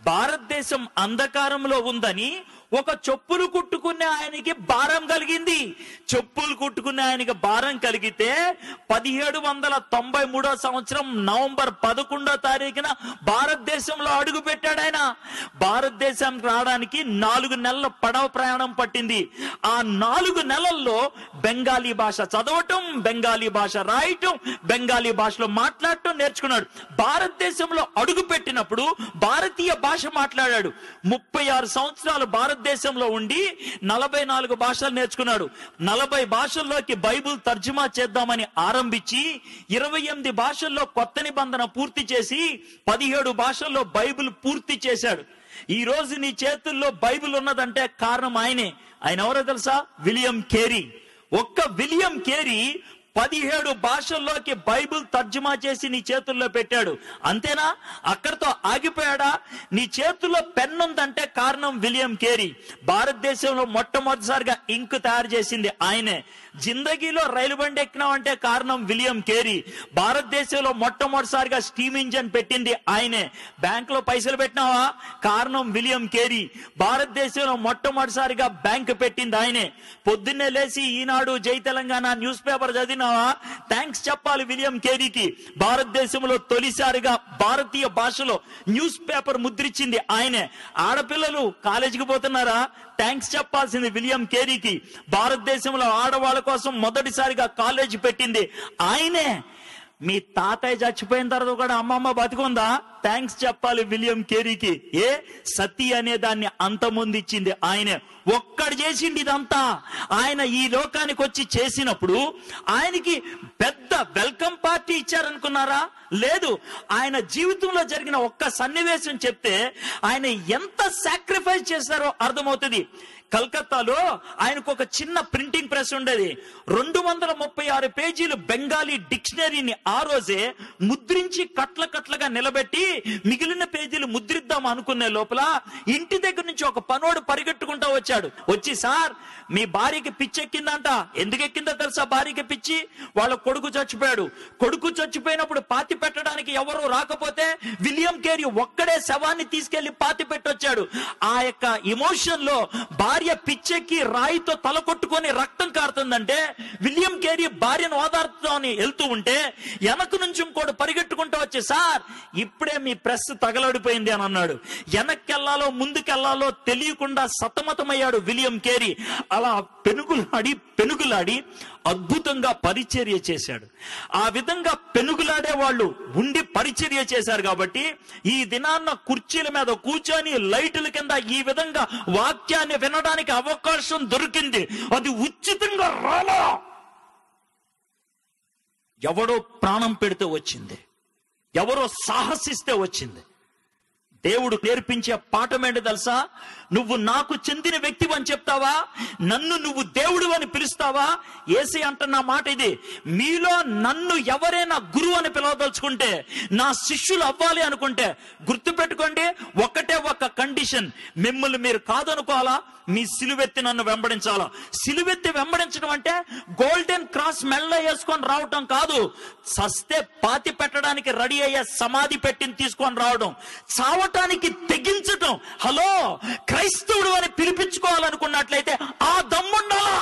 భారతదేశం అంధకారంలో ఉందని ఒక చెప్పులు కుట్టుకునే ఆయనకి భారం కలిగింది. చెప్పులు కుట్టుకునే ఆయనకి భారం కలిగితే 1793 సంవత్సరం నవంబర్ 11వ తారీఖున భారతదేశంలో అడుగు పెట్టాడు ఆయన. భారతదేశానికి రావడానికి 4 నెలల పడవ ప్రయాణం పట్టింది. ఆ 4 నెలల్లో బెంగాలీ భాష చదవటం, బెంగాలీ భాష రాయటం, బెంగాలీ భాషలో మాట్లాడటం నేర్చుకున్నాడు. భారతదేశంలో అడుగు పెట్టినప్పుడు భారతీయ భాష మాట్లాడాడు. 36 సంవత్సరాలు భారతదేశంలో ఉండి 44 భాషలు నేర్చుకున్నాడు. 40 భాషల్లోకి బైబిల్ తర్జుమా చేద్దామని ఆరంభించి 28 భాషల్లో కొత్త నిబంధన పూర్తి చేసి 17 భాషల్లో బైబిల్ పూర్తి చేశాడు. ఈ రోజు నీ చేతుల్లో బైబిల్ ఉన్నదంటే కారణం ఆయనే. ఆయన ఎవరో తెలుసా? William Carey. ఒక్క విలియం కేరీ 17 భాషల్లోకి బైబిల్ తర్జుమా చేసి నీ చేతుల్లో పెట్టాడు. అంతేనా? అక్కడితో ఆగిపోయాడా? నీ చేతుల్లో పెన్ ఉందంటే కారణం విలియం కేరీ. భారతదేశంలో మొట్టమొదటిసారిగా ఇంక్ తయారు చేసింది ఆయనే. జిందగీలో రైలు బండి ఎక్కినావంటే కారణం విలియం కేరీ. భారతదేశంలో మొట్టమొదటిసారిగా స్టీమ్ ఇంజన్ పెట్టింది ఆయనే. బ్యాంకులో పైసలు పెట్టినావా? కారణం విలియం కేరీ. భారతదేశంలో మొట్టమొదటిసారిగా బ్యాంక్ పెట్టింది ఆయనే. పొద్దున్నే లేచి ఈనాడు, జై తెలంగాణ న్యూస్ పేపర్ చదివినావా? థ్యాంక్స్ చెప్పాలి విలియం కేరీకి. భారతదేశంలో తొలిసారిగా భారతీయ భాషలో న్యూస్ పేపర్ ముద్రించింది ఆయనే. ఆడపిల్లలు కాలేజీకి పోతున్నారా? థ్యాంక్స్ చెప్పాల్సింది విలియం కేరీకి. భారతదేశంలో ఆడవాళ్ళ కోసం మొదటిసారిగా కాలేజీ పెట్టింది ఆయనే. మీ తాతయ్య చచ్చిపోయిన తర్వాత కూడా అమ్మమ్మ బతికుందా? థ్యాంక్స్ చెప్పాలి విలియం కేరీకి. సతీ అనే దాన్ని అంతమొందిచ్చింది ఆయనే. ఒక్కడు చేసింది ఇదంతా. ఆయన ఈ లోకానికి వచ్చి చేసినప్పుడు ఆయనకి పెద్ద వెల్కమ్ పార్టీ ఇచ్చారనుకున్నారా? లేదు. ఆయన జీవితంలో జరిగిన ఒక్క సన్నివేశం చెప్తే ఆయన ఎంత సాక్రిఫైస్ చేశారో అర్థమవుతుంది. కలకత్తాలో ఆయనకు ఒక చిన్న ప్రింటింగ్ ప్రెస్ ఉండేది. 236 పేజీలు బెంగాలీ డిక్షనరీని ఆ రోజే ముద్రించి కట్లగా నిలబెట్టి మిగిలిన పేజీలు ముద్రిద్దాం అనుకునే లోపల ఇంటి దగ్గర నుంచి ఒక పనోడు పరిగెట్టుకుంటా వచ్చాడు. వచ్చి, సార్ మీ భార్యకి పిచ్చి ఎక్కిందంట. ఎందుకు ఎక్కిందో తెలుసా? భార్యకి పిచ్చి. వాళ్ళ కొడుకు చచ్చిపోయాడు. కొడుకు చచ్చిపోయినప్పుడు పాతి పెట్టడానికి ఎవరు రాకపోతే విలియం కేరీ ఒక్కడే శవాన్ని తీసుకెళ్లి పాతి పెట్టొచ్చాడు. ఆ యొక్క ఎమోషన్ లో భార్య పిచ్చెక్కి రాయితో తల కొట్టుకొని రక్తం కారుతుందంటే విలియం కేరీ భార్యను ఓదార్చుతామని వెళ్తూ ఉంటే వెనక నుంచి ఇంకోటి పరిగెట్టుకుంటూ వచ్చి, సార్ ఇప్పుడే మీ ప్రెస్ తగలడిపోయింది అని అన్నాడు. వెనక్కెళ్లాలో ముందుకెళ్లాలో తెలియకుండా సతమతమయ్యాడు విలియం కేరీ. అలా పెనుగులాడి అద్భుతంగా పరిచర్య చేశాడు. ఆ విధంగా పెనుగులాడే వాళ్ళు ఉండి పరిచర్య చేశారు కాబట్టి ఈ దినాన్న కుర్చీల మీద కూర్చొని లైటుల కింద ఈ విధంగా వాక్యాన్ని వినడానికి అవకాశం దొరికింది. అది ఉచితంగా రాలా. ఎవడో ప్రాణం పెడితే వచ్చింది, ఎవరో సాహసిస్తే వచ్చింది. దేవుడు నేర్పించే పాఠం ఏంటి తెలుసా? నువ్వు నాకు చెందిన వ్యక్తివి అని చెప్తావా? నన్ను నువ్వు దేవుడు అని పిలుస్తావా? యేసే అంటున్న మాట ఇది. మీలో నన్ను ఎవరైనా గురువు అని పిలవదలుచుకుంటే, నా శిష్యులు అవ్వాలి అనుకుంటే గుర్తుపెట్టుకోండి, ఒక్కటే ఒక్క కండిషన్. మిమ్మల్ని మీరు కాదనుకోవాలా, మీ సిలువెత్తి నన్ను వెంబడించాలా. సిలువెత్తి వెంబడించడం అంటే గోల్డెన్ క్రాస్ మెల్ల వేసుకొని రావటం కాదు. సస్తే పాతి పెట్టడానికి రెడీ అయ్యే సమాధి పెట్టిని తీసుకొని రావడం, చావటానికి తెగించటం. హలో, క్రైస్తవుడు అని పిలిపించుకోవాలనుకున్నట్లయితే ఆ దమ్ముండాలా.